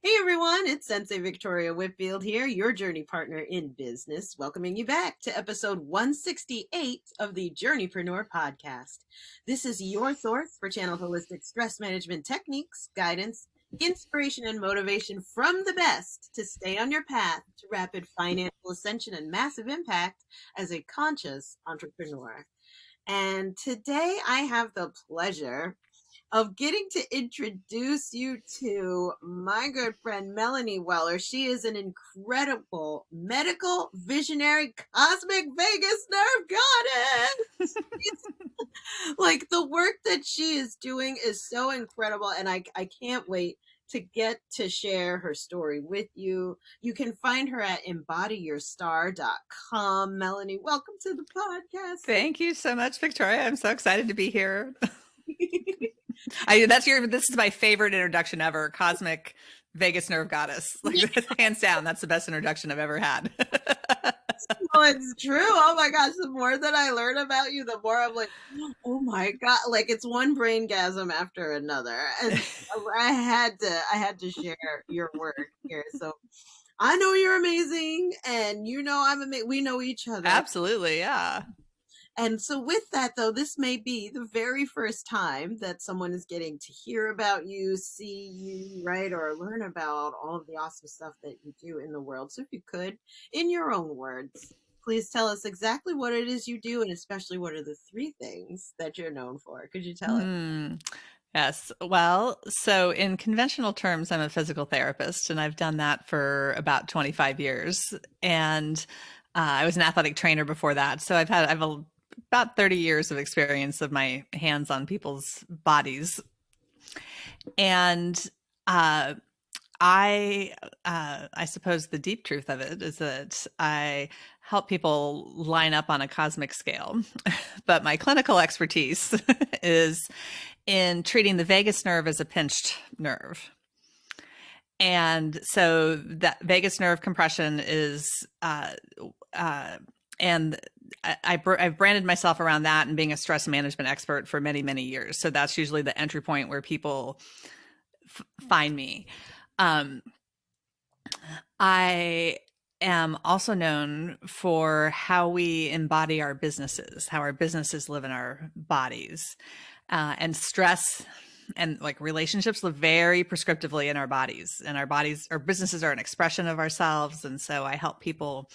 Hey everyone, it's Sensei Victoria Whitfield here, your journey partner in business, welcoming you back to episode 168 of the Journeypreneur Podcast. This is your source for channeled holistic stress management techniques, guidance, inspiration, and motivation from the best to stay on your path to rapid financial ascension and massive impact as a conscious entrepreneur. And today I have the pleasure of getting to introduce you to my good friend, Melanie Weller. She is an incredible medical visionary cosmic Vegas nerve goddess. Like the work that she is doing is so incredible. And I can't wait to get to share her story with you. You can find her at embodyyourstar.com. Melanie, welcome to the podcast. Thank you so much, Victoria. I'm so excited to be here. This is my favorite introduction ever. Cosmic Vegas nerve goddess. Hands down, that's the best introduction I've ever had. Oh, it's true. Oh my gosh. The more that I learn about you, the more I'm like, oh my God, like it's one braingasm after another. And I had to share your work here. So I know you're amazing and you know I'm amazing. We know each other. Absolutely. Yeah. And so with that, though, this may be the very first time that someone is getting to hear about you, see you, right, or learn about all of the awesome stuff that you do in the world. So if you could, in your own words, please tell us exactly what it is you do and especially what are the 3 things that you're known for. Could you tell us? Yes. Well, so in conventional terms, I'm a physical therapist and I've done that for about 25 years. And I was an athletic trainer before that. So I've about 30 years of experience of my hands on people's bodies. And I suppose the deep truth of it is that I help people line up on a cosmic scale, but my clinical expertise is in treating the vagus nerve as a pinched nerve. And so that vagus nerve compression is, and I've branded myself around that and being a stress management expert for many, many years. So that's usually the entry point where people find me. I am also known for how we embody our businesses, how our businesses live in our bodies, and stress and like relationships live very prescriptively in our bodies, and our businesses are an expression of ourselves. And so I help people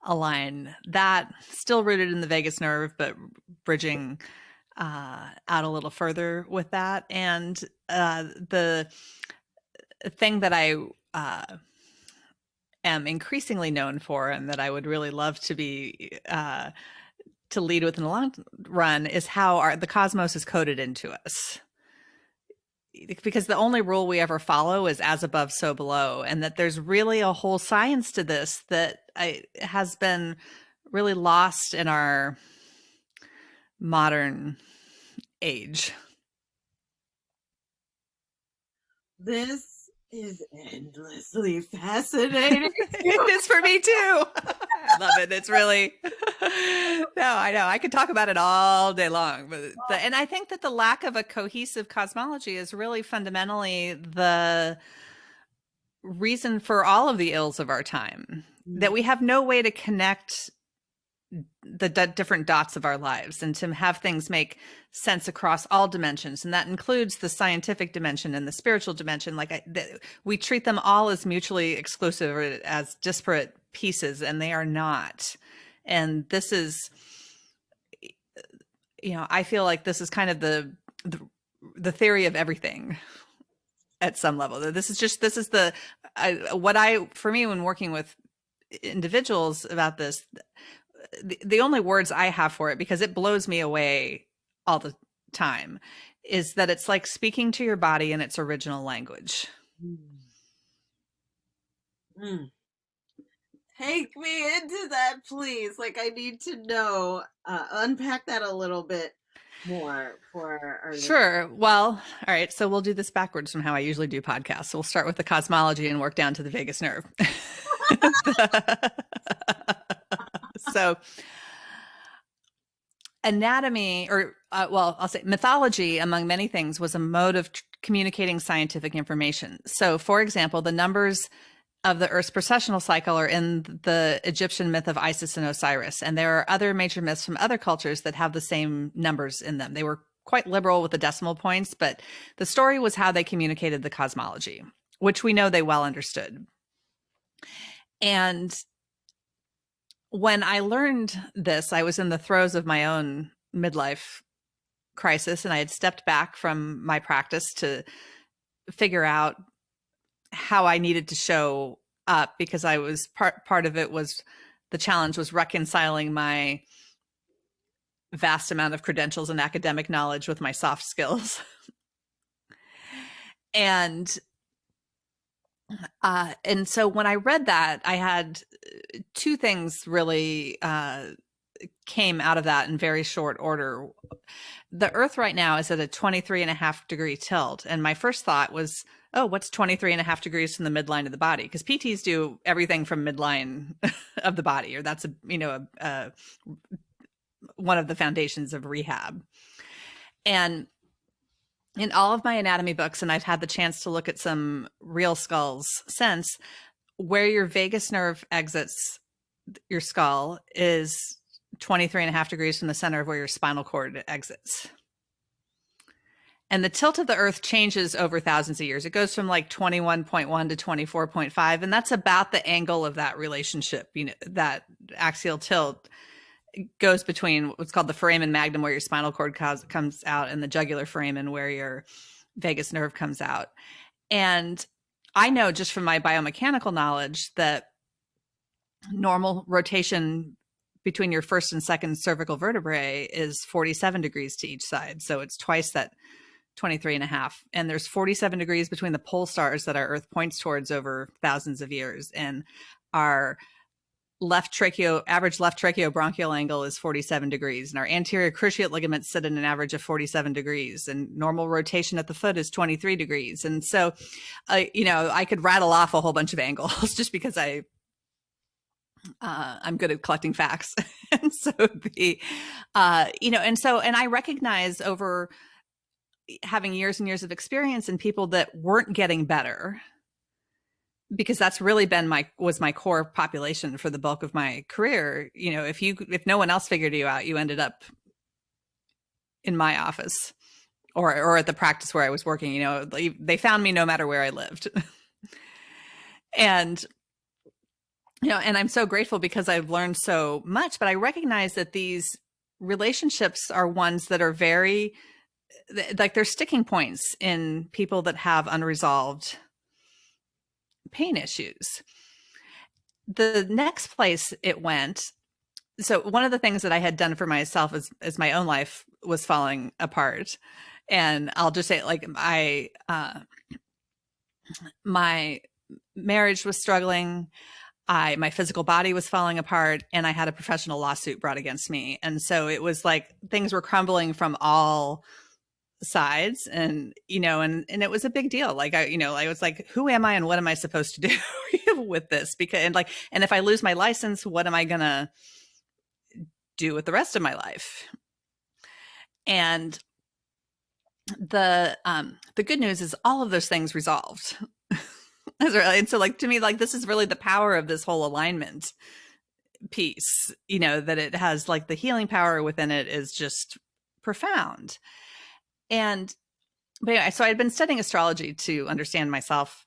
align that, still rooted in the vagus nerve, but bridging out a little further with that. And the thing that I am increasingly known for, and that I would really love to be to lead with in the long run, is how the cosmos is coded into us. Because the only rule we ever follow is as above, so below. And that there's really a whole science to this that has been really lost in our modern age. This is endlessly fascinating. It is for me too. I love it. It's really, no, I know. I could talk about it all day long. And I think that the lack of a cohesive cosmology is really fundamentally the reason for all of the ills of our time, that we have no way to connect the different dots of our lives and to have things make sense across all dimensions. And that includes the scientific dimension and the spiritual dimension. We treat them all as mutually exclusive or as disparate pieces, and they are not. And this is, I feel like this is kind of the theory of everything at some level. For me, when working with individuals about this, the only words I have for it, because it blows me away all the time, is that it's like speaking to your body in its original language. Take me into that, please. Like, I need to know, unpack that a little bit more for our Sure. Well, all right. So we'll do this backwards from how I usually do podcasts. So we'll start with the cosmology and work down to the vagus nerve. So anatomy, or well, I'll say mythology, among many things, was a mode of communicating scientific information. So, for example, the numbers of the Earth's precessional cycle are in the Egyptian myth of Isis and Osiris. And there are other major myths from other cultures that have the same numbers in them. They were quite liberal with the decimal points, but the story was how they communicated the cosmology, which we know they well understood. And when I learned this, I was in the throes of my own midlife crisis, and I had stepped back from my practice to figure out how I needed to show up, because I was part of it was the challenge was reconciling my vast amount of credentials and academic knowledge with my soft skills. And so when I read that, I had two things really came out of that in very short order. The Earth right now is at a 23.5-degree tilt. And my first thought was, oh, what's 23.5 degrees from the midline of the body? Because PTs do everything from midline of the body, or that's one of the foundations of rehab. And in all of my anatomy books, and I've had the chance to look at some real skulls since, where your vagus nerve exits your skull is 23.5 degrees from the center of where your spinal cord exits. And the tilt of the Earth changes over thousands of years. It goes from like 21.1 to 24.5. And that's about the angle of that relationship. You know, that axial tilt goes between what's called the foramen magnum, where your spinal cord comes out, and the jugular foramen, where your vagus nerve comes out. And I know just from my biomechanical knowledge that normal rotation between your first and second cervical vertebrae is 47 degrees to each side. So it's twice that 23.5. And there's 47 degrees between the pole stars that our Earth points towards over thousands of years. And our average left tracheobronchial angle is 47 degrees. And our anterior cruciate ligaments sit in an average of 47 degrees. And normal rotation at the foot is 23 degrees. And so, I could rattle off a whole bunch of angles just because I'm good at collecting facts. And so and I recognize over having years and years of experience in people that weren't getting better, because that's really was my core population for the bulk of my career. You know, if no one else figured you out, you ended up in my office or at the practice where I was working. You know, they found me no matter where I lived. And and I'm so grateful because I've learned so much, but I recognize that these relationships are ones that are very, like, they're sticking points in people that have unresolved pain issues. The next place it went, so one of the things that I had done for myself as my own life was falling apart. And I'll just say, like, my marriage was struggling. My physical body was falling apart, and I had a professional lawsuit brought against me. And so it was like things were crumbling from all sides, and it was a big deal. Like, I was like, who am I and what am I supposed to do with this? And if I lose my license, what am I going to do with the rest of my life? And the good news is all of those things resolved. And so, like, to me, like, this is really the power of this whole alignment piece, that it has, like, the healing power within it is just profound. But anyway, so I'd been studying astrology to understand myself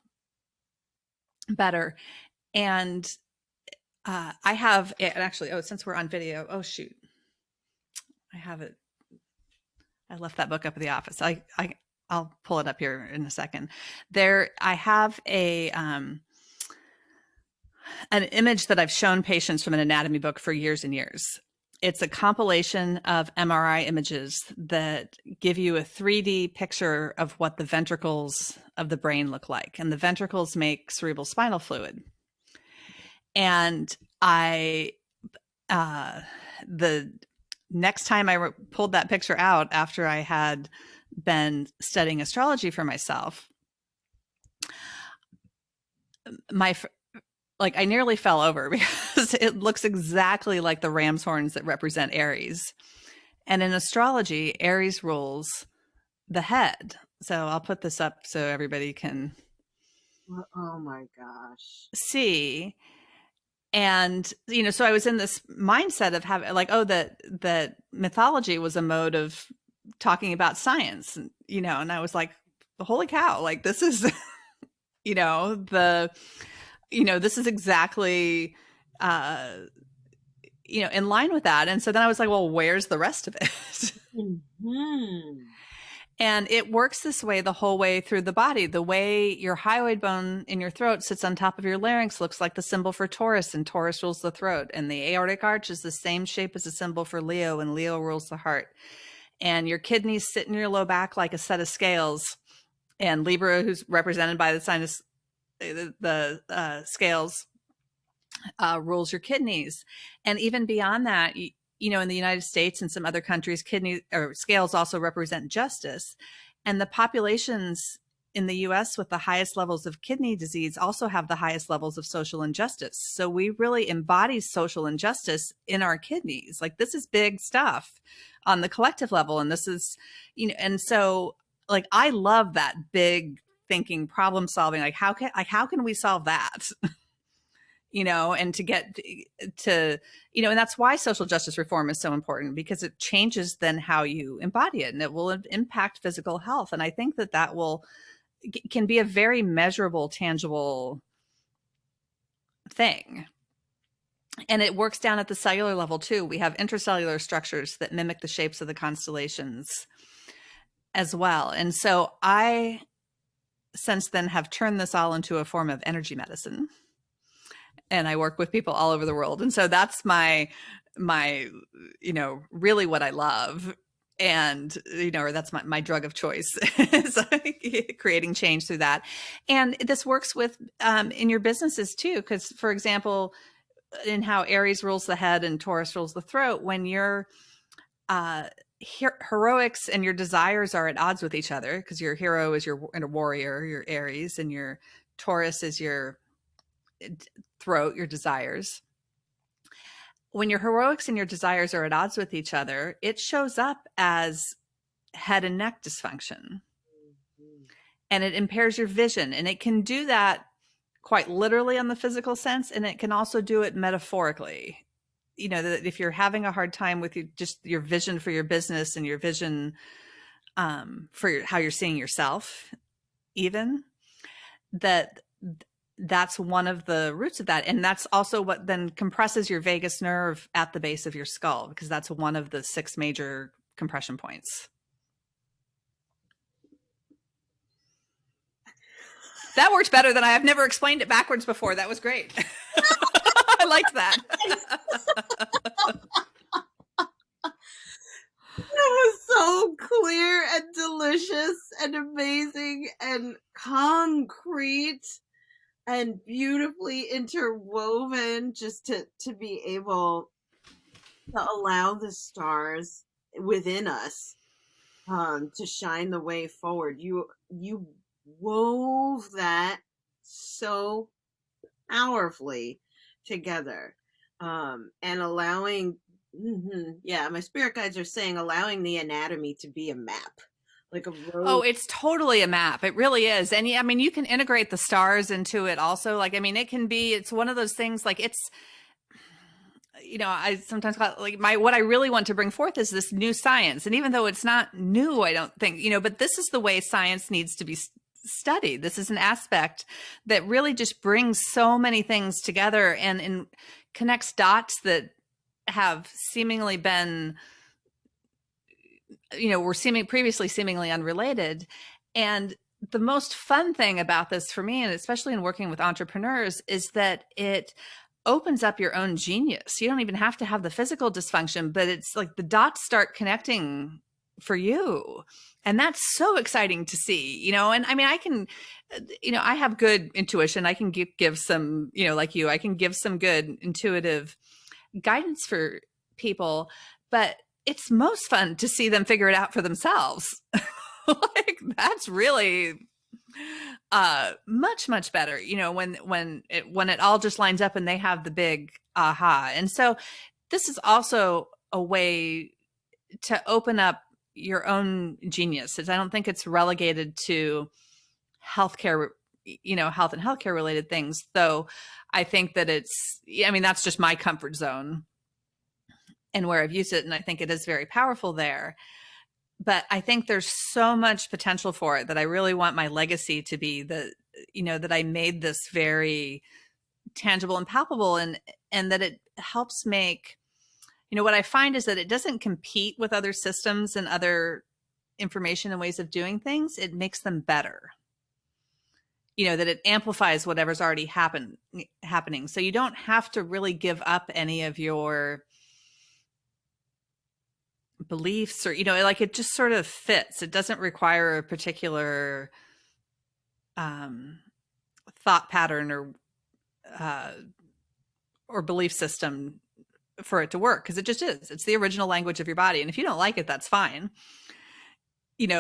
better. And I have, and actually, since we're on video, shoot, I have it. I left that book up at the office. I'll pull it up here in a second. I have an image that I've shown patients from an anatomy book for years and years. It's a compilation of MRI images that give you a 3D picture of what the ventricles of the brain look like. And the ventricles make cerebral spinal fluid. And the next time I pulled that picture out after I had been studying astrology for myself, I nearly fell over because it looks exactly like the ram's horns that represent Aries. And in astrology, Aries rules the head. So I'll put this up so everybody can Oh my gosh. see. And, so I was in this mindset of having like, that mythology was a mode of talking about science, and I was like, holy cow, like this is, this is exactly, in line with that. And so then I was like, well, where's the rest of it? And it works this way the whole way through the body. The way your hyoid bone in your throat sits on top of your larynx looks like the symbol for Taurus, and Taurus rules the throat. And the aortic arch is the same shape as the symbol for Leo, and Leo rules the heart. And your kidneys sit in your low back like a set of scales. And Libra, who's represented by the sign of the scales, rules your kidneys. And even beyond that, in the United States and some other countries, kidney or scales also represent justice. And the populations in the US with the highest levels of kidney disease also have the highest levels of social injustice. So we really embody social injustice in our kidneys. Like this is big stuff on the collective level. And this is, and so like, I love that big thinking, problem solving. Like how can we solve that? And to get to, and that's why social justice reform is so important, because it changes then how you embody it, and it will impact physical health. And I think that can be a very measurable, tangible thing. And it works down at the cellular level too. We have intracellular structures that mimic the shapes of the constellations as well. And so I, since then, have turned this all into a form of energy medicine. And I work with people all over the world. And so that's my, really what I love. And, or that's my drug of choice, is creating change through that. And this works with, in your businesses too. Because for example, in how Aries rules the head and Taurus rules the throat, when your heroics and your desires are at odds with each other, because your hero is your warrior, your Aries, and your Taurus is your throat, your desires. When your heroics and your desires are at odds with each other, it shows up as head and neck dysfunction. And it impairs your vision. And it can do that quite literally on the physical sense. And it can also do it metaphorically. That if you're having a hard time with your vision for your business and your vision for how you're seeing yourself, even, that's one of the roots of that. And that's also what then compresses your vagus nerve at the base of your skull, because that's one of the 6 major compression points. That worked better than I've never explained it backwards before. That was great. I liked that. That was so clear and delicious and amazing and concrete and beautifully interwoven, just to be able to allow the stars within us to shine the way forward. You wove that so powerfully together, and allowing, my spirit guides are saying, allowing the anatomy to be a map. Like a road. Oh, it's totally a map. It really is. And you can integrate the stars into it also. Like, it's one of those things, like it's, I sometimes call it like what I really want to bring forth is this new science. And even though it's not new, I don't think, but this is the way science needs to be studied. This is an aspect that really just brings so many things together and connects dots that have seemingly been, were previously seemingly unrelated. And the most fun thing about this for me, and especially in working with entrepreneurs, is that it opens up your own genius. You don't even have to have the physical dysfunction, but it's like the dots start connecting for you. And that's so exciting to see, and I can, I have good intuition. I can give some, like you, I can give some good intuitive guidance for people, but it's most fun to see them figure it out for themselves. Like that's really much, much better, when it all just lines up and they have the big aha. And so this is also a way to open up your own genius. I don't think it's relegated to healthcare, health and healthcare related things, though I think that that's just my comfort zone and where I've used it. And I think it is very powerful there. But I think there's so much potential for it that I really want my legacy to be that I made this very tangible and palpable, and that it helps make, what I find is that it doesn't compete with other systems and other information and ways of doing things. It makes them better. That it amplifies whatever's already happening. So you don't have to really give up any of your beliefs, or it just sort of fits. It doesn't require a particular thought pattern or belief system for it to work, because it just is. It's the original language of your body, and if you don't like it, that's fine. When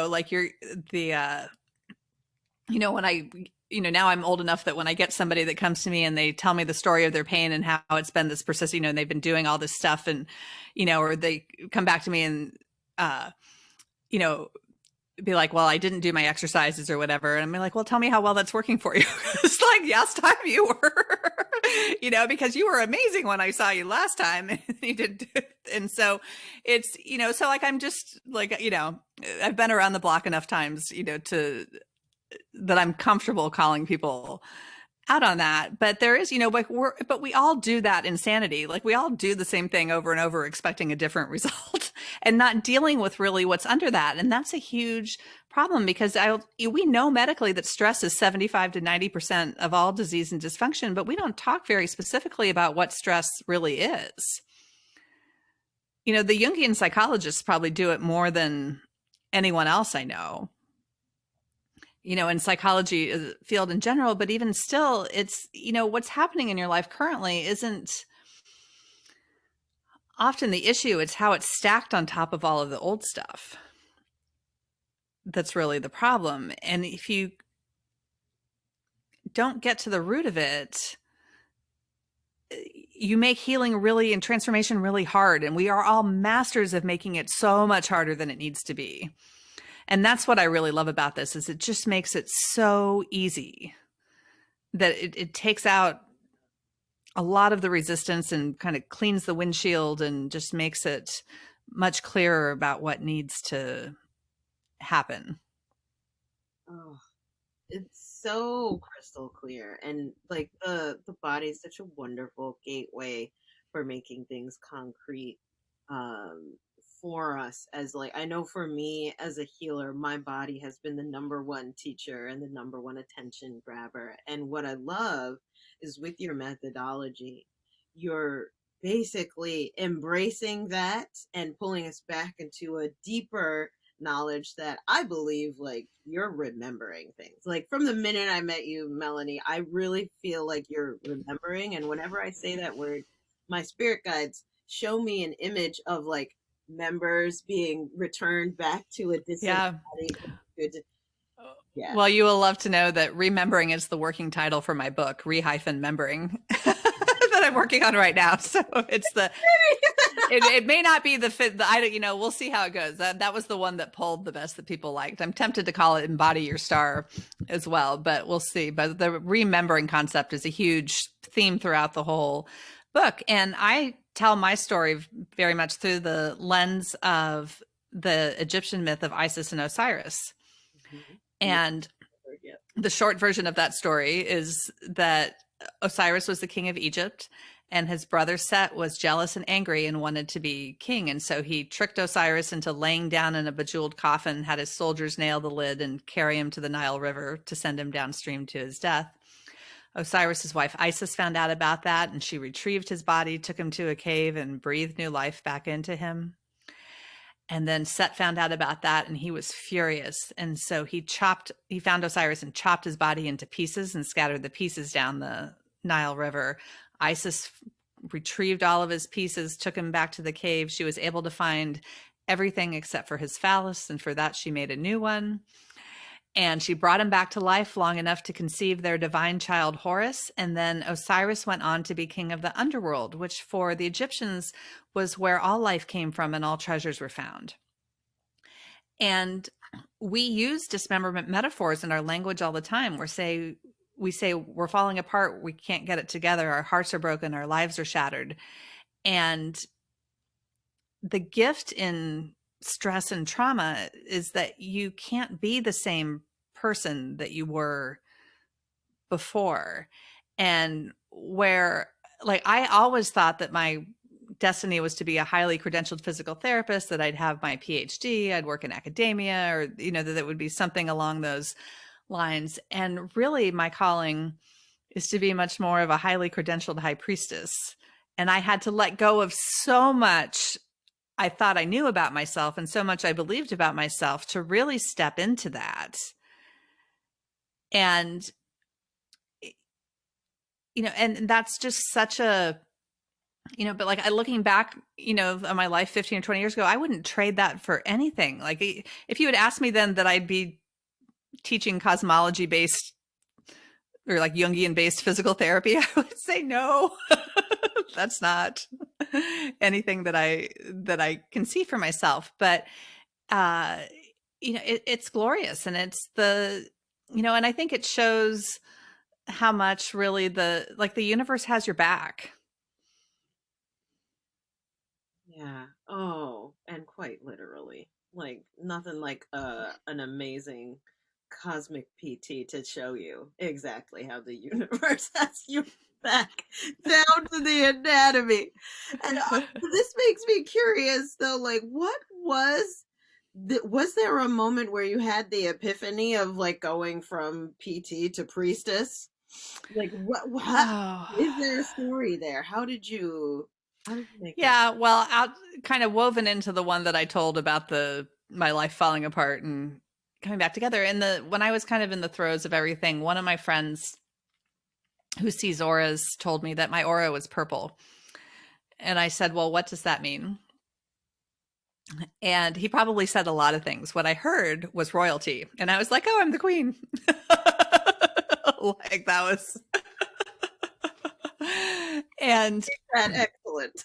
I now I'm old enough that when I get somebody that comes to me and they tell me the story of their pain and how it's been this persistent, and they've been doing all this stuff, and, or they come back to me and, be like, well, I didn't do my exercises or whatever. And I'm like, well, tell me how well that's working for you. It's like, last time you were, because you were amazing when I saw you last time. And you did. And so it's, so I'm just I've been around the block enough times, that I'm comfortable calling people out on that. But there is, but we all do that insanity. We all do the same thing over and over, expecting a different result and not dealing with really what's under that. And that's a huge problem, because we know medically that stress is 75 to 90% of all disease and dysfunction, but we don't talk very specifically about what stress really is. The Jungian psychologists probably do it more than anyone else I know. In psychology field in general, but even still, it's, what's happening in your life currently isn't often the issue. It's how it's stacked on top of all of the old stuff. That's really the problem. And if you don't get to the root of it, you make healing really and transformation really hard. And we are all masters of making it so much harder than it needs to be. And that's what I really love about this, is it just makes it so easy that it takes out a lot of the resistance and kind of cleans the windshield and just makes it much clearer about what needs to happen. Oh, it's so crystal clear. And the body is such a wonderful gateway for making things concrete. For us, as I know for me as a healer, my body has been the number one teacher and the number one attention grabber. And what I love is, with your methodology, you're basically embracing that and pulling us back into a deeper knowledge that I believe you're remembering things. From the minute I met you, Melanie, I really feel like you're remembering. And whenever I say that word, my spirit guides show me an image of members being returned back to a distant body. Yeah. Well, you will love to know that Remembering is the working title for my book, Re-Membering, that I'm working on right now. So it's it may not be the fit. We'll see how it goes. That was the one that pulled the best, that people liked. I'm tempted to call it Embody Your Star as well, but we'll see. But the remembering concept is a huge theme throughout the whole book. And I tell my story very much through the lens of the Egyptian myth of Isis and Osiris. Mm-hmm. And the short version of that story is that Osiris was the king of Egypt, and his brother Set was jealous and angry and wanted to be king. And so he tricked Osiris into laying down in a bejeweled coffin, had his soldiers nail the lid and carry him to the Nile River to send him downstream to his death. Osiris's wife Isis found out about that, and she retrieved his body, took him to a cave, and breathed new life back into him. And then Set found out about that, and he was furious. And so he found Osiris and chopped his body into pieces and scattered the pieces down the Nile River. Isis retrieved all of his pieces, took him back to the cave. She was able to find everything except for his phallus, and for that she made a new one. And she brought him back to life long enough to conceive their divine child Horus. And then Osiris went on to be king of the underworld, which for the Egyptians was where all life came from and all treasures were found. And we use dismemberment metaphors in our language all the time. We say we're falling apart, we can't get it together, our hearts are broken, our lives are shattered. And the gift in stress and trauma is that you can't be the same person that you were before. And where, like, I always thought that my destiny was to be a highly credentialed physical therapist, that I'd have my PhD, I'd work in academia, or, that it would be something along those lines. And really my calling is to be much more of a highly credentialed high priestess. And I had to let go of so much I thought I knew about myself and so much I believed about myself to really step into that. And, and that's just such a, but like looking back, on my life 15 or 20 years ago, I wouldn't trade that for anything. Like if you had asked me then that I'd be teaching cosmology based or like Jungian based physical therapy, I would say no. That's not anything that I can see for myself. But it's glorious, and it's the and I think it shows how much really the universe has your back. Yeah. Oh, and quite literally, like nothing like an amazing cosmic PT to show you exactly how the universe has you back down to the anatomy. And this makes me curious though, like what was there a moment where you had the epiphany of like going from PT to priestess? Like is there a story there? How did you make that? Well, out kind of woven into the one that I told about my life falling apart and coming back together. When I was kind of in the throes of everything, one of my friends who sees auras told me that my aura was purple. And I said, well, what does that mean? And he probably said a lot of things. What I heard was royalty. And I was like, oh, I'm the queen. Like that was. And excellent.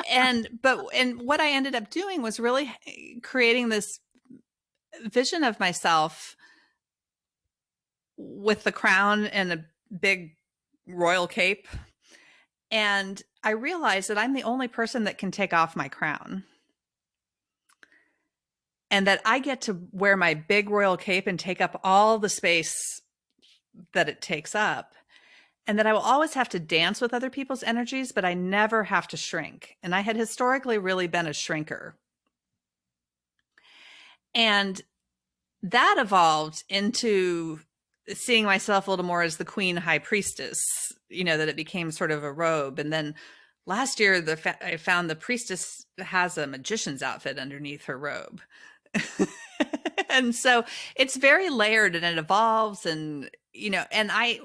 and what I ended up doing was really creating this vision of myself with the crown and a big royal cape. And I realized that I'm the only person that can take off my crown. And that I get to wear my big royal cape and take up all the space that it takes up. And that I will always have to dance with other people's energies, but I never have to shrink. And I had historically really been a shrinker. And that evolved into seeing myself a little more as the queen high priestess, that it became sort of a robe. And then last year, I found the priestess has a magician's outfit underneath her robe. And so it's very layered and it evolves. And, and I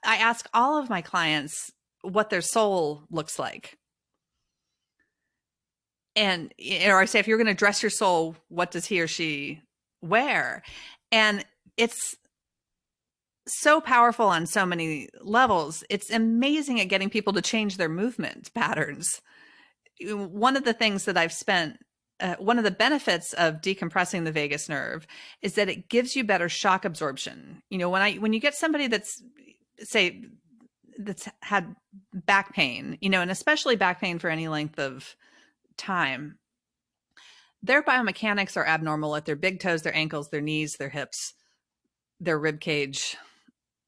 ask all of my clients what their soul looks like. And, or I say, if you're going to dress your soul, what does he or she wear? And it's so powerful on so many levels. It's amazing at getting people to change their movement patterns. One of the things that I've spent, one of the benefits of decompressing the vagus nerve is that it gives you better shock absorption. When you get somebody that's had back pain, and especially back pain for any length of time, their biomechanics are abnormal at their big toes, their ankles, their knees, their hips, their rib cage,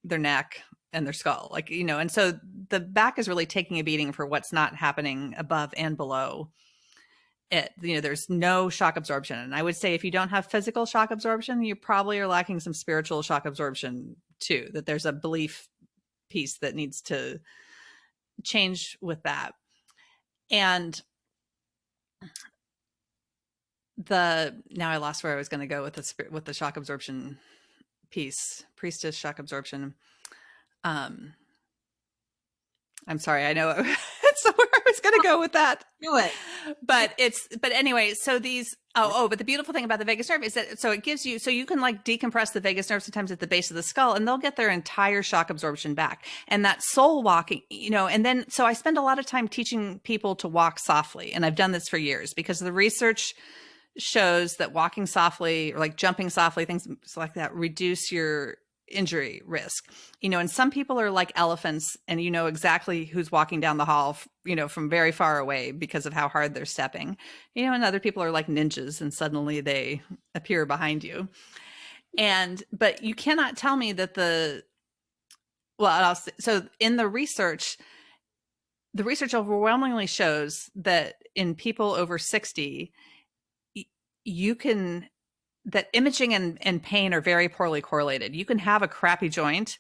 their neck, and their skull. And so the back is really taking a beating for what's not happening above and below it. There's no shock absorption. And I would say if you don't have physical shock absorption, you probably are lacking some spiritual shock absorption too, that there's a belief piece that needs to change with that. And now I lost where I was going to go with the shock absorption piece, priestess shock absorption. I'm sorry. I know it's where I was going to go with that. Do it. But anyway, so but the beautiful thing about the vagus nerve is that, so it gives you, so you can like decompress the vagus nerve sometimes at the base of the skull, and they'll get their entire shock absorption back. And that soul walking, and then, so I spend a lot of time teaching people to walk softly. And I've done this for years because the research shows that walking softly, or like jumping softly, things like that, reduce your injury risk, and some people are like elephants, and exactly who's walking down the hall, from very far away because of how hard they're stepping, and other people are like ninjas and suddenly they appear behind you. But you cannot tell me that so in the research overwhelmingly shows that in people over 60, that imaging and pain are very poorly correlated. You can have a crappy joint,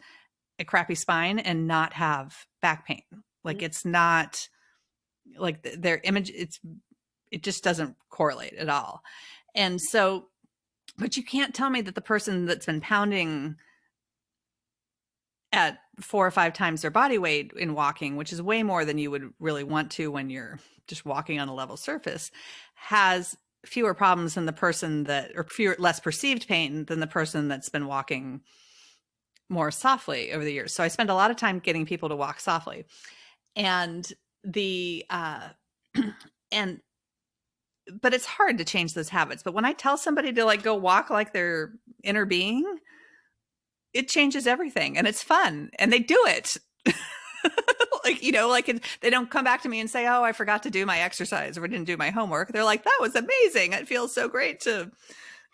a crappy spine, and not have back pain. Like it's not like their image, it just doesn't correlate at all. And so, but you can't tell me that the person that's been pounding at 4 or 5 times their body weight in walking, which is way more than you would really want to when you're just walking on a level surface, has fewer problems than the person less perceived pain than the person that's been walking more softly over the years. So I spend a lot of time getting people to walk softly, but it's hard to change those habits. But when I tell somebody to like go walk like their inner being, it changes everything, and it's fun, and they do it. They don't come back to me and say, oh, I forgot to do my exercise or I didn't do my homework. They're like, that was amazing. It feels so great to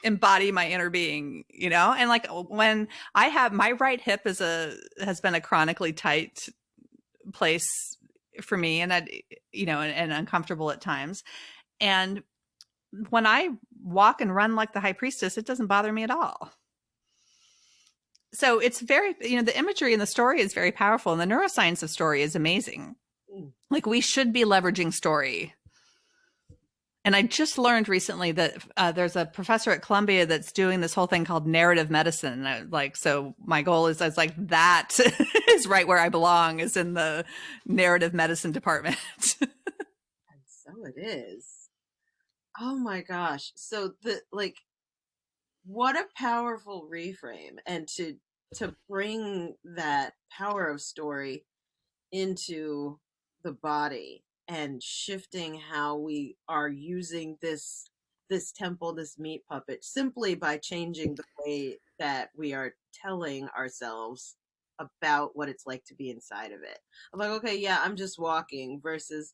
embody my inner being, and like when I have my right hip has been a chronically tight place for me, and and uncomfortable at times. And when I walk and run like the high priestess, it doesn't bother me at all. So it's very, the imagery in the story is very powerful, and the neuroscience of story is amazing. Like we should be leveraging story. And I just learned recently that there's a professor at Columbia that's doing this whole thing called narrative medicine. So my goal is, that is right where I belong, is in the narrative medicine department. And so it is. Oh my gosh. So what a powerful reframe, and to bring that power of story into the body and shifting how we are using this temple, this meat puppet, simply by changing the way that we are telling ourselves about what it's like to be inside of it. I'm like, okay, yeah, I'm just walking, versus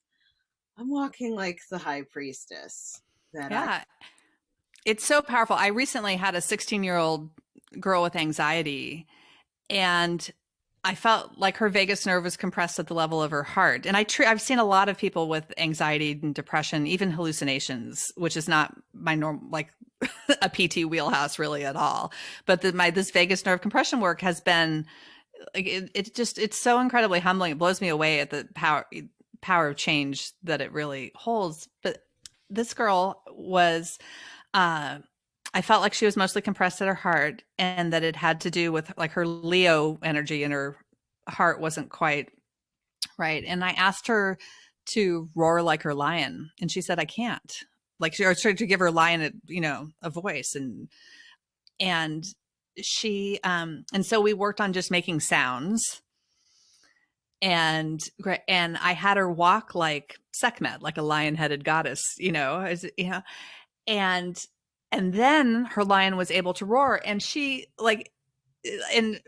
I'm walking like the high priestess. It's so powerful. I recently had a 16-year-old girl with anxiety, and I felt like her vagus nerve was compressed at the level of her heart. And I've seen a lot of people with anxiety and depression, even hallucinations, which is not my normal, like a PT wheelhouse really at all. But this vagus nerve compression work has been, like, it's so incredibly humbling. It blows me away at the power of change that it really holds. But this girl was, I felt like she was mostly compressed at her heart, and that it had to do with like her Leo energy in her heart wasn't quite right. And I asked her to roar like her lion, and she said, I can't. Like, she tried to give her lion a voice, and she and so we worked on just making sounds, and I had her walk like Sekhmet, like a lion-headed goddess, and then her lion was able to roar, and and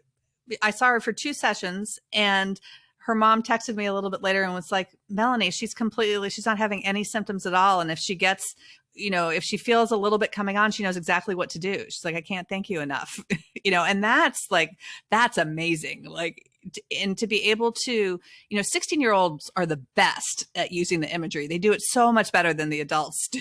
I saw her for 2 sessions, and her mom texted me a little bit later and was like, Melanie, she's not having any symptoms at all. And if she gets, if she feels a little bit coming on, she knows exactly what to do. She's like, I can't thank you enough, and that's amazing. And to be able to, 16-year-olds are the best at using the imagery. They do it so much better than the adults do.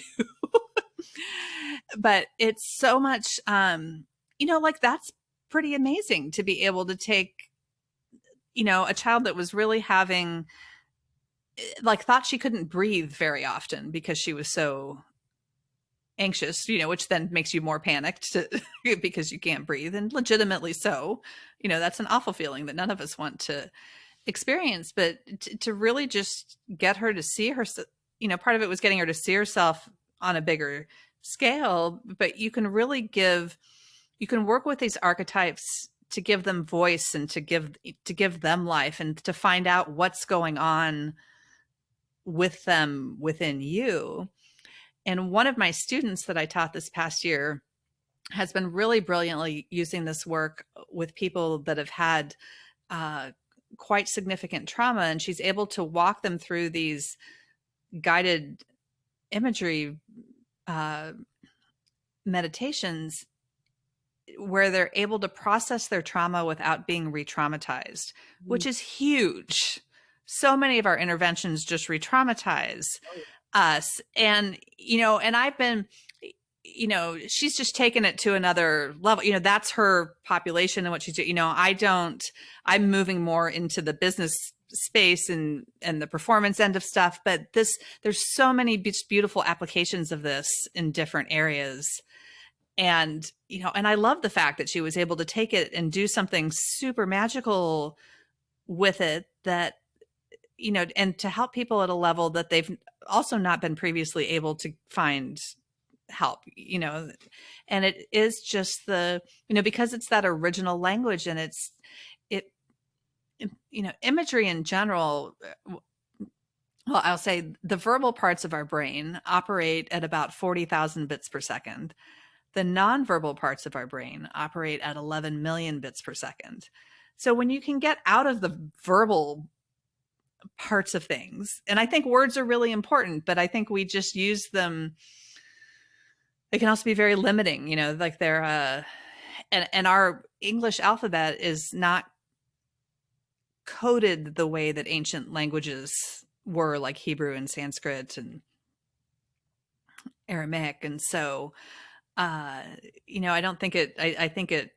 But it's so much, that's pretty amazing to be able to take, a child that was really having, thought she couldn't breathe very often because she was so anxious, which then makes you more panicked because you can't breathe, and legitimately so. That's an awful feeling that none of us want to experience. But to really just get her to see part of it was getting her to see herself on a bigger scale, but you can really you can work with these archetypes to give them voice and to give them life and to find out what's going on with them within you. And one of my students that I taught this past year has been really brilliantly using this work with people that have had quite significant trauma. And she's able to walk them through these guided imagery meditations where they're able to process their trauma without being re-traumatized, which is huge. So many of our interventions just re-traumatize us. And, and I've been, she's just taken it to another level. That's her population and what she's doing. I'm moving more into the business space and the performance end of stuff, but there's so many beautiful applications of this in different areas. And, and I love the fact that she was able to take it and do something super magical with it that, and to help people at a level that they've also not been previously able to find help, and it is just because it's that original language and imagery in general. Well, I'll say the verbal parts of our brain operate at about 40,000 bits per second. The nonverbal parts of our brain operate at 11 million bits per second. So when you can get out of the verbal parts of things, and I think words are really important, but I think we just use them. They can also be very limiting, like they're, and our English alphabet is not coded the way that ancient languages were, like Hebrew and Sanskrit and Aramaic. And so, I don't think I think it,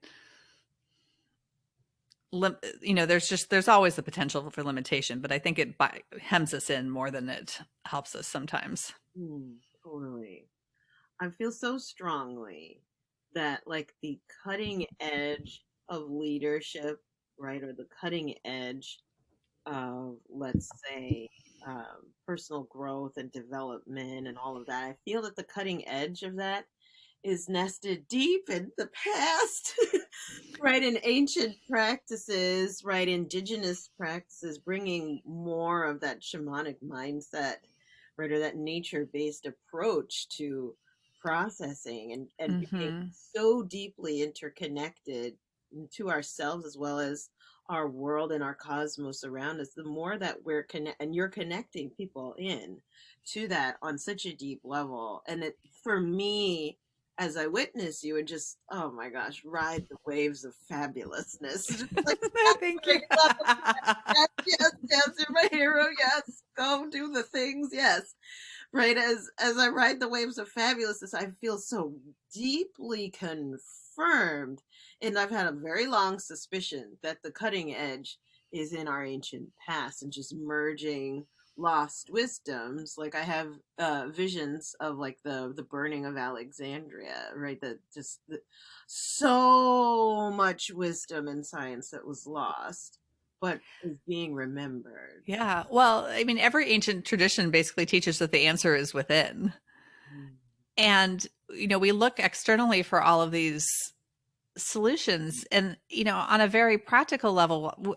there's always the potential for limitation, but I think it hems us in more than it helps us sometimes. Totally. I feel so strongly that like the cutting edge of leadership, right, or the cutting edge of, let's say, personal growth and development and all of that, I feel that the cutting edge of that is nested deep in the past, right, in ancient practices, right, indigenous practices, bringing more of that shamanic mindset, right, or that nature-based approach to processing and being so deeply interconnected to ourselves as well as our world and our cosmos around us. The more that we're and you're connecting people in to that on such a deep level, and it, for me, as I witness you, and just, oh my gosh, ride the waves of fabulousness. Just like, thank you. Yes, you're my hero. Yes, go do the things. Yes, right. As I ride the waves of fabulousness, I feel so deeply confirmed, and I've had a very long suspicion that the cutting edge is in our ancient past and just merging lost wisdoms. Like I have visions of like the burning of Alexandria, right? So much wisdom and science that was lost but is being remembered. Yeah. Well, I mean, every ancient tradition basically teaches that the answer is within. And, we look externally for all of these solutions. And, on a very practical level,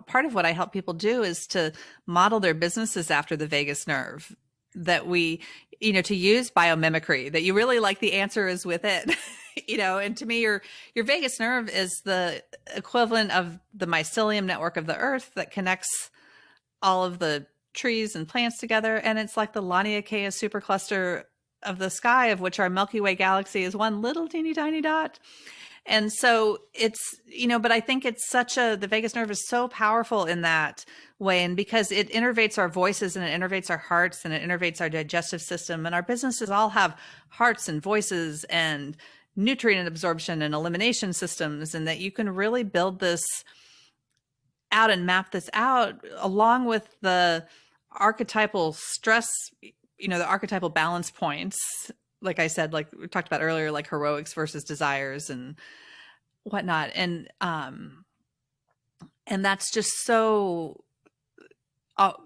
part of what I help people do is to model their businesses after the vagus nerve, that we, to use biomimicry, that you really like the answer is within, and to me, your vagus nerve is the equivalent of the mycelium network of the earth that connects all of the trees and plants together. And it's like the Laniakea supercluster of the sky, of which our Milky Way galaxy is one little teeny tiny dot. And so it's, but I think it's the vagus nerve is so powerful in that way. And because it innervates our voices and it innervates our hearts and it innervates our digestive system, and our businesses all have hearts and voices and nutrient absorption and elimination systems, and that you can really build this out and map this out along with the archetypal stress, the archetypal balance points. Like I said, like we talked about earlier, like heroics versus desires and whatnot. And that's just so,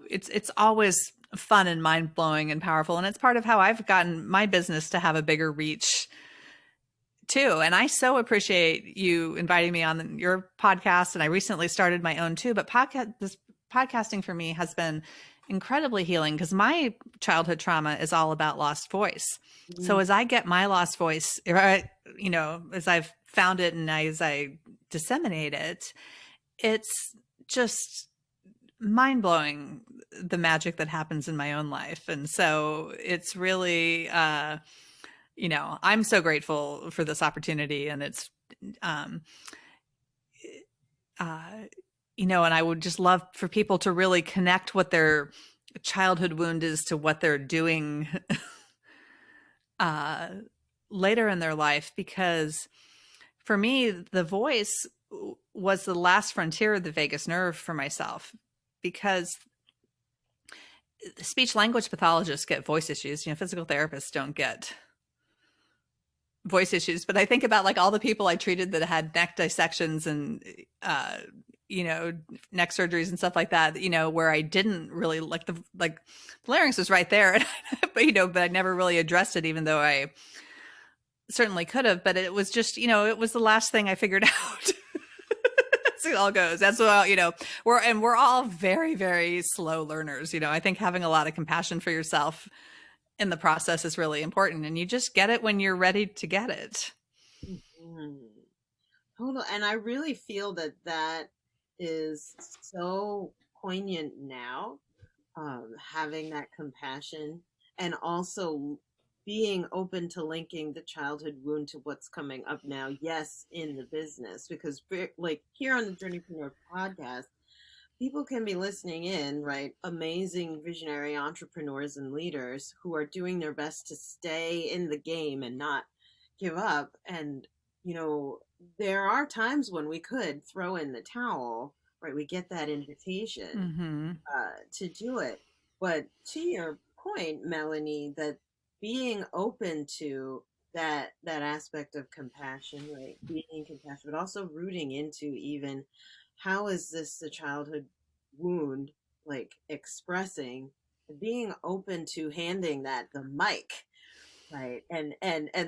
it's always fun and mind blowing and powerful. And it's part of how I've gotten my business to have a bigger reach too. And I so appreciate you inviting me on your podcast. And I recently started my own too, but podcasting for me has been incredibly healing because my childhood trauma is all about lost voice. So as I get my lost voice, as I've found it and as I disseminate it, it's just mind blowing the magic that happens in my own life. And so it's really, I'm so grateful for this opportunity, and it's, and I would just love for people to really connect what their childhood wound is to what they're doing later in their life, because for me, the voice was the last frontier of the vagus nerve for myself, because speech language pathologists get voice issues. Physical therapists don't get voice issues. But I think about like all the people I treated that had neck dissections and, neck surgeries and stuff like that, where I didn't really the larynx was right there, but I never really addressed it, even though I certainly could have. But it was just, it was the last thing I figured out. That's how it all goes. That's what, we're all very, very slow learners. I think having a lot of compassion for yourself in the process is really important, and you just get it when you're ready to get it. Mm-hmm. Total. And I really feel that is so poignant now, having that compassion and also being open to linking the childhood wound to what's coming up now. Yes, in the business, because like here on the Journeypreneur podcast, people can be listening in, right? Amazing visionary entrepreneurs and leaders who are doing their best to stay in the game and not give up. And, there are times when we could throw in the towel, right? We get that invitation to do it. But to your point, Melanie, that being open to that aspect of compassion, right? Being compassionate, but also rooting into even how is this the childhood wound, like expressing, being open to handing that the mic, right? And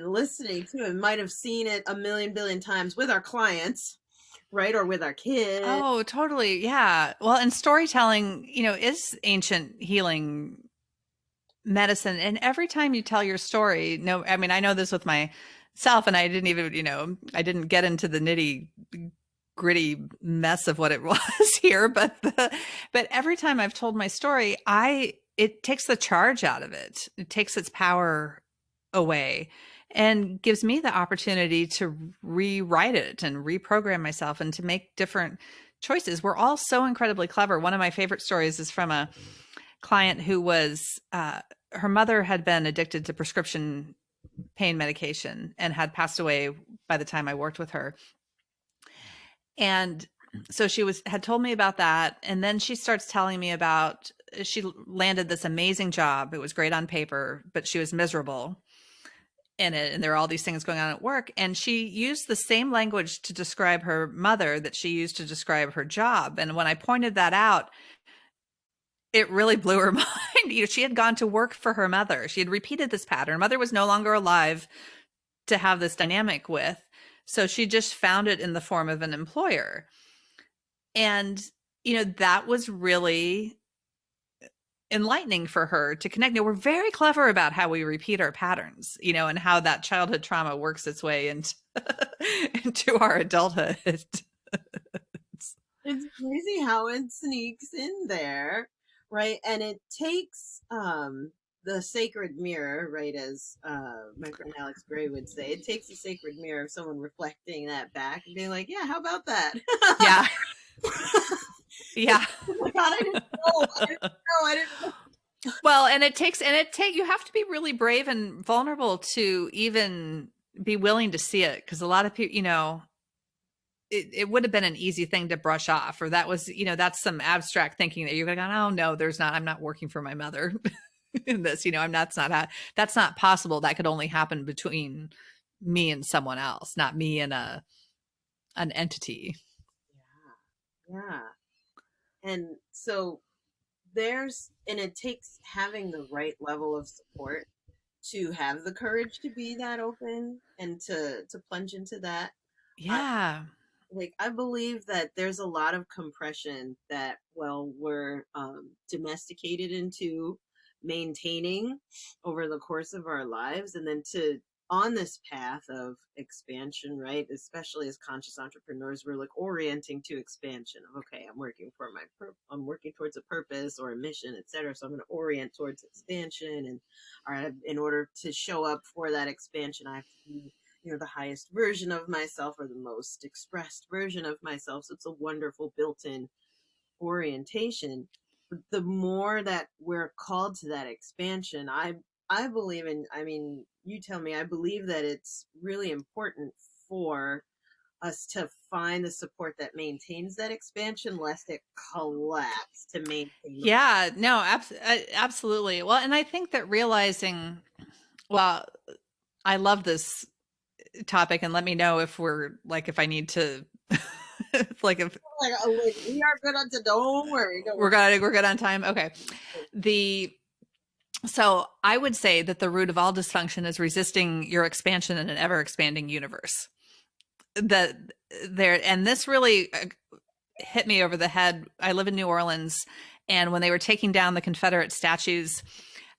listening to it. Might have seen it a million billion times with our clients, right? Or with our kids. Oh, totally. Yeah. Well, and storytelling, is ancient healing medicine. And every time you tell your story, I know this with myself, and I didn't even, I didn't get into the nitty gritty mess of what it was here, but every time I've told my story, it takes the charge out of it. It takes its power away and gives me the opportunity to rewrite it and reprogram myself and to make different choices. We're all so incredibly clever. One of my favorite stories is from a client who was, her mother had been addicted to prescription pain medication and had passed away by the time I worked with her. And so she had told me about that. And then she starts telling me about, she landed this amazing job. It was great on paper, but she was miserable in it. And there were all these things going on at work. And she used the same language to describe her mother that she used to describe her job. And when I pointed that out, it really blew her mind. She had gone to work for her mother. She had repeated this pattern. Her mother was no longer alive to have this dynamic with. So she just found it in the form of an employer. And, that was really enlightening for her to connect. We're very clever about how we repeat our patterns, and how that childhood trauma works its way into our adulthood. It's crazy how it sneaks in there, right? And it takes the sacred mirror, right, as my friend Alex Gray would say, it takes a sacred mirror of someone reflecting that back and being like, yeah, how about that? Yeah. Yeah. Oh my God, I didn't know. Well, and you have to be really brave and vulnerable to even be willing to see it. Cause a lot of people, it would have been an easy thing to brush off, or that was, that's some abstract thinking that you're going, oh no, I'm not working for my mother in this, that's not possible. That could only happen between me and someone else, not me and an entity. Yeah. And so and it takes having the right level of support to have the courage to be that open and to plunge into that. Yeah. I believe that there's a lot of compression that, well, we're domesticated into maintaining over the course of our lives, and then to on this path of expansion, right? Especially as conscious entrepreneurs, we're like orienting to expansion of, okay, I'm working towards a purpose or a mission, etc. So I'm going to orient towards expansion, and all right, in order to show up for that expansion, I have to be, the highest version of myself or the most expressed version of myself. So it's a wonderful built-in orientation. But the more that we're called to that expansion, I believe in, I mean, you tell me, I believe that it's really important for us to find the support that maintains that expansion, lest it collapse to maintain. Yeah, no, absolutely. Well, and I think that realizing, well, I love this topic, and let me know if if I need to, if we are good on to, don't worry. We're good on time. Okay. So I would say that the root of all dysfunction is resisting your expansion in an ever expanding universe. And this really hit me over the head. I live in New Orleans, and when they were taking down the Confederate statues,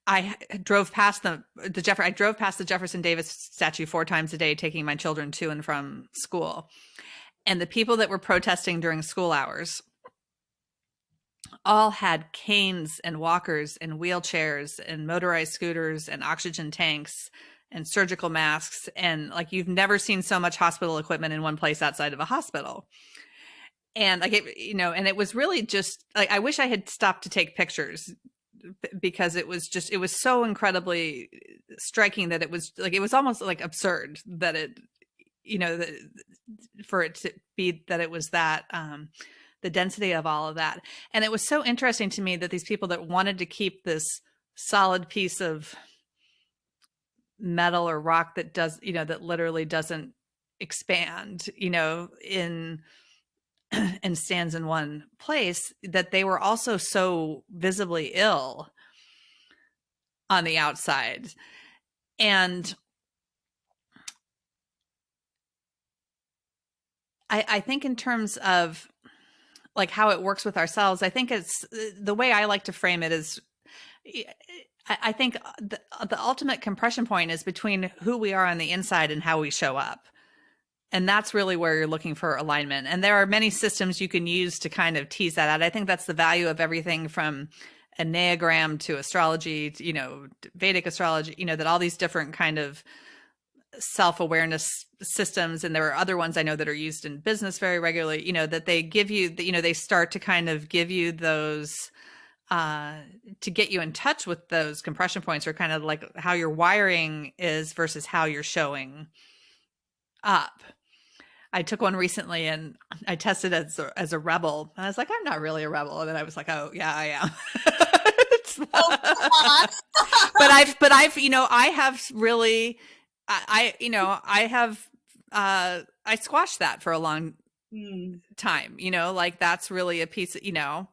I drove past the Jefferson Davis statue 4 times a day, taking my children to and from school. And the people that were protesting during school hours all had canes and walkers and wheelchairs and motorized scooters and oxygen tanks and surgical masks. And like, you've never seen so much hospital equipment in one place outside of a hospital. And like, and it was really just like, I wish I had stopped to take pictures, because it was so incredibly striking that it was almost like absurd that it, for it to be that it was that, the density of all of that. And it was so interesting to me that these people that wanted to keep this solid piece of metal or rock that does, that literally doesn't expand, and stands in one place, that they were also so visibly ill on the outside. And I think in terms of like how it works with ourselves, I think it's the way I like to frame it is, I think the ultimate compression point is between who we are on the inside and how we show up. And that's really where you're looking for alignment. And there are many systems you can use to kind of tease that out. I think that's the value of everything from Enneagram to astrology, to, Vedic astrology, that all these different kind of self-awareness systems. And there are other ones I know that are used in business very regularly, that they give you, they start to kind of give you those, to get you in touch with those compression points, or kind of like how your wiring is versus how you're showing up. I took one recently and I tested as a rebel. And I was like, I'm not really a rebel. And then I was like, oh yeah, I am. But I've, I have really, I squashed that for a long time, like that's really a piece, I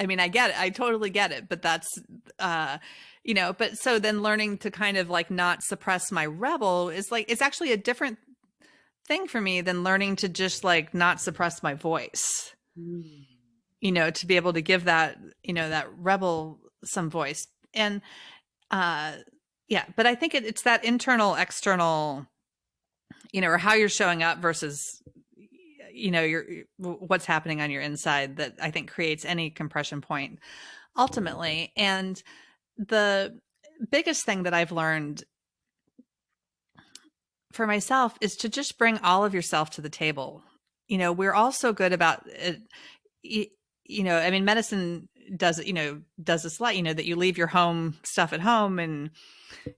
mean, I get it. I totally get it. But that's, but so then learning to kind of like not suppress my rebel is like, it's actually a different thing for me than learning to just like not suppress my voice, to be able to give that, that rebel some voice. And, but I think it's that internal, external, or how you're showing up versus, what's happening on your inside that I think creates any compression point ultimately. And the biggest thing that I've learned for myself is to just bring all of yourself to the table. We're all so good about it. I mean, medicine does this a lot, that you leave your home stuff at home and,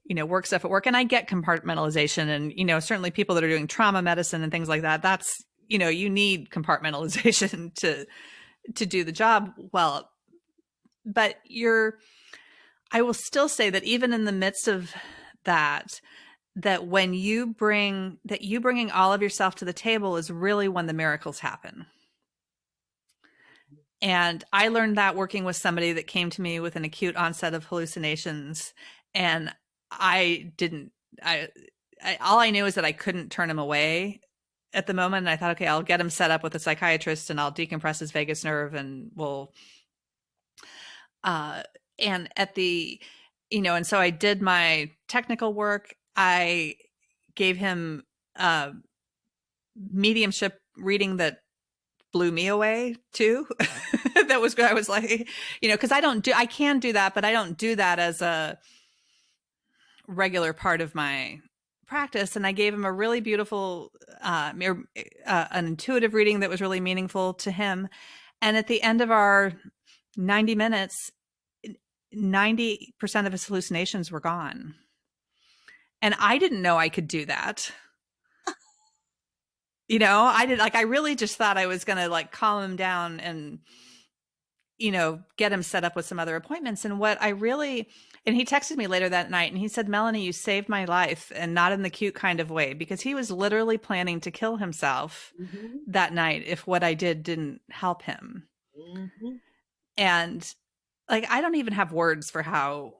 work stuff at work. And I get compartmentalization, and, certainly people that are doing trauma medicine and things like that, that's, you need compartmentalization to do the job well. But I will still say that even in the midst of that when bringing all of yourself to the table is really when the miracles happen. And I learned that working with somebody that came to me with an acute onset of hallucinations. And I didn't, all I knew is that I couldn't turn him away at the moment. And I thought, okay, I'll get him set up with a psychiatrist and I'll decompress his vagus nerve and we'll, and at the, and so I did my technical work. I gave him a mediumship reading that blew me away too. That was good. I was like, cause I can do that, but I don't do that as a regular part of my practice. And I gave him a really beautiful, an intuitive reading that was really meaningful to him. And at the end of our 90 minutes, 90% of his hallucinations were gone. And I didn't know I could do that. I really just thought I was going to calm him down and, get him set up with some other appointments. And and he texted me later that night and he said, Melanie, you saved my life, and not in the cute kind of way, because he was literally planning to kill himself that night if what I did didn't help him. And I don't even have words for how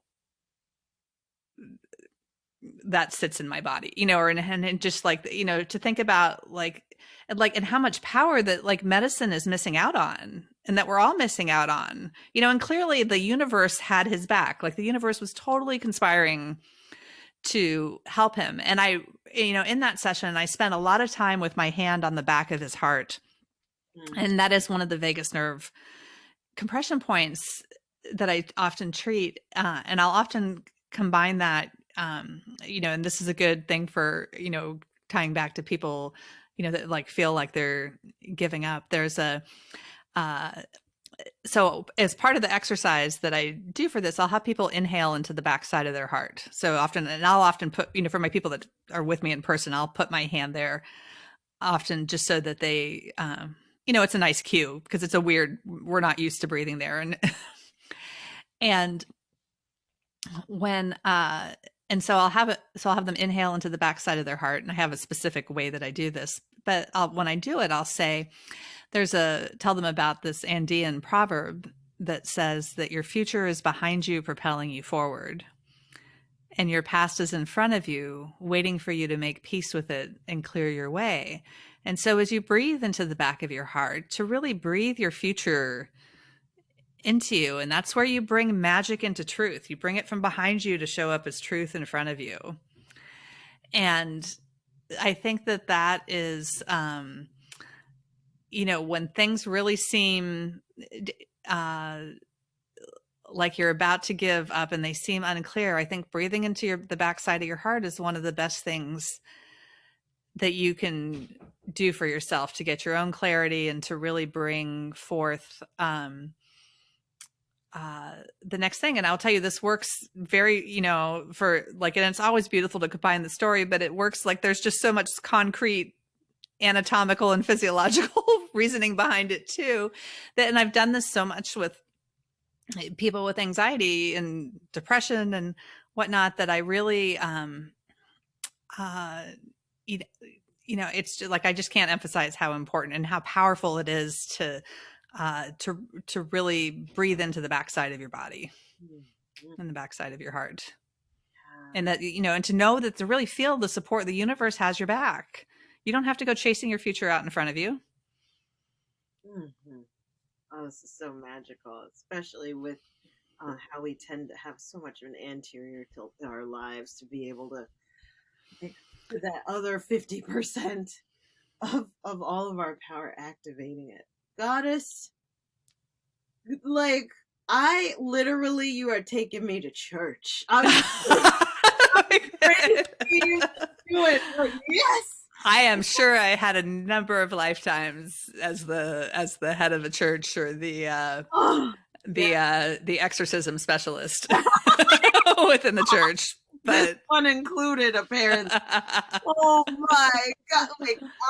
that sits in my body, and just to think about and how much power that medicine is missing out on, and that we're all missing out on, and clearly the universe had his back. The universe was totally conspiring to help him. And I, in that session, I spent a lot of time with my hand on the back of his heart. And that is one of the vagus nerve compression points that I often treat. And I'll often combine that, and this is a good thing for, tying back to people, that feel like they're giving up. There's so as part of the exercise that I do for this, I'll have people inhale into the backside of their heart. So often, and I'll often put, for my people that are with me in person, I'll put my hand there often just so that they, it's a nice cue, because it's we're not used to breathing there. And so I'll have them inhale into the backside of their heart. And I have a specific way that I do this, but when I do it, I'll say, tell them about this Andean proverb that says that your future is behind you, propelling you forward, and your past is in front of you, waiting for you to make peace with it and clear your way. And so as you breathe into the back of your heart, to really breathe your future into you. And that's where you bring magic into truth. You bring it from behind you to show up as truth in front of you. And I think that is, when things really seem like you're about to give up and they seem unclear, I think breathing into the backside of your heart is one of the best things that you can do for yourself to get your own clarity and to really bring forth the next thing. And I'll tell you, this works very, and it's always beautiful to combine the story, but it works there's just so much concrete anatomical and physiological reasoning behind it too. And I've done this so much with people with anxiety and depression and whatnot, that I really, it's just I just can't emphasize how important and how powerful it is to really breathe into the backside of your body and the backside of your heart. And that, and to know that, to really feel the support, the universe has your back. You don't have to go chasing your future out in front of you. Oh, this is so magical, especially with how we tend to have so much of an anterior tilt in our lives, to be able to that other 50% of all of our power, activating it. Goddess, I literally, you are taking me to church. I'm yes. I am sure I had a number of lifetimes as the head of a church, or the exorcism specialist within the church. But this one included, apparently. Oh my God!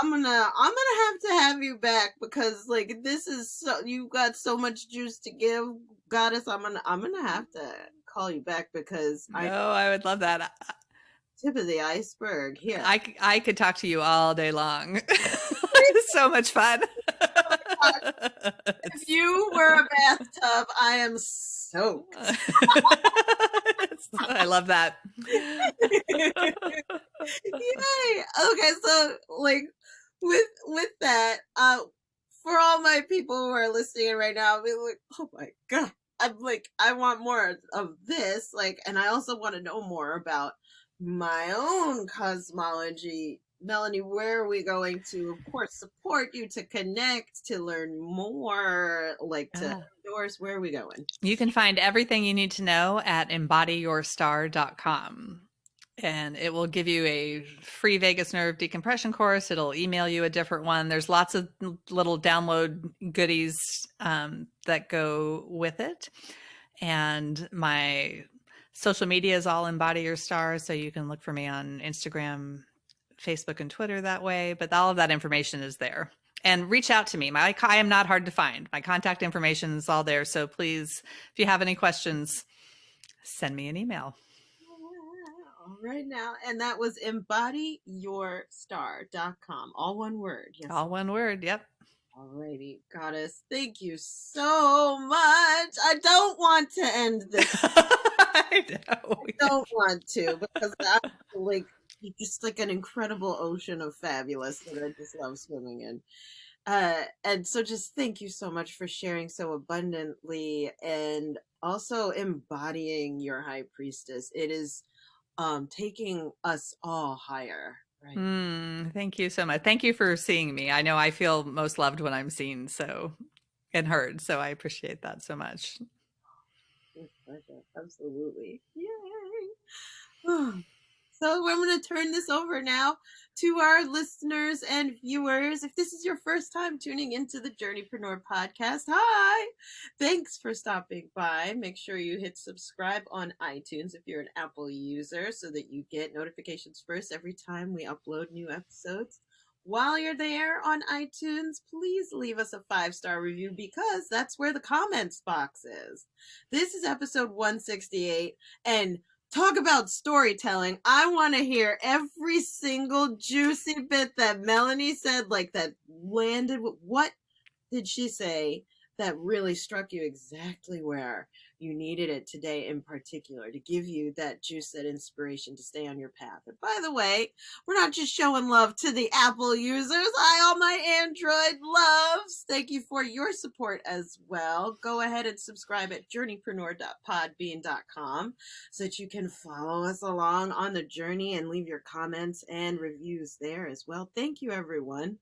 I'm gonna have to have you back, because this is so, you got so much juice to give, Goddess. I'm gonna have to call you back, because I would love that. Tip of the iceberg here. I could talk to you all day long. It's so much fun. If you were a bathtub, I am soaked. I love that. Yay! Okay, so like with that, for all my people who are listening right now, I'll be like, oh my god, I'm like, I want more of this, like, and I also want to know more about my own cosmology. Melanie, where are we going to, of course, support you, to connect, to learn more, like to endorse? Where are we going? You can find everything you need to know at embodyyourstar.com. And it will give you a free vagus nerve decompression course. It'll email you a different one. There's lots of little download goodies that go with it. And my social media is all Embody Your Star. So you can look for me on Instagram, Facebook, and Twitter that way. But all of that information is there. And reach out to me. I am not hard to find. My contact information is all there. So please, if you have any questions, send me an email. All right now. And that was embodyyourstar.com. All one word. Yes. All one word. Yep. All righty, goddess. Thank you so much. I don't want to end this. I know. I don't want to, because I'm like just like an incredible ocean of fabulous that I just love swimming in. And so just thank you so much for sharing so abundantly and also embodying your high priestess. It is taking us all higher. Right. Thank you so much. Thank you for seeing me. I know I feel most loved when I'm seen and heard. So I appreciate that so much. With pleasure. Absolutely. Yay. So I'm going to turn this over now to our listeners and viewers. If this is your first time tuning into the Journeypreneur Podcast, hi! Thanks for stopping by. Make sure you hit subscribe on iTunes if you're an Apple user so that you get notifications first every time we upload new episodes. While you're there on iTunes, please leave us a 5-star review because that's where the comments box is. This is episode 168, and talk about storytelling. I want to hear every single juicy bit that Melanie said, like that landed. What did she say that really struck you exactly where you needed it today in particular to give you that juice, that inspiration to stay on your path? And by the way, we're not just showing love to the Apple users. All my Android loves. Thank you for your support as well. Go ahead and subscribe at journeypreneur.podbean.com so that you can follow us along on the journey and leave your comments and reviews there as well. Thank you, everyone,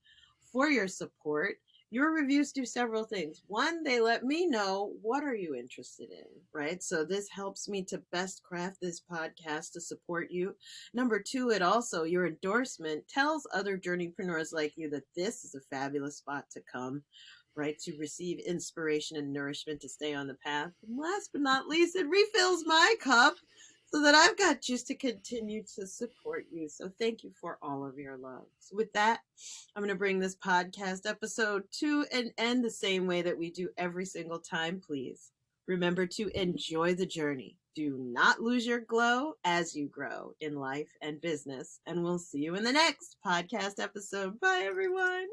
for your support. Your reviews do several things. One, they let me know what are you interested in, right? So this helps me to best craft this podcast to support you. Number two, it also, your endorsement tells other journeypreneurs like you that this is a fabulous spot to come, right? To receive inspiration and nourishment to stay on the path. And last but not least, it refills my cup so that I've got juice to continue to support you. So thank you for all of your love. So with that, I'm going to bring this podcast episode to an end the same way that we do every single time. Please remember to enjoy the journey. Do not lose your glow as you grow in life and business. And we'll see you in the next podcast episode. Bye, everyone.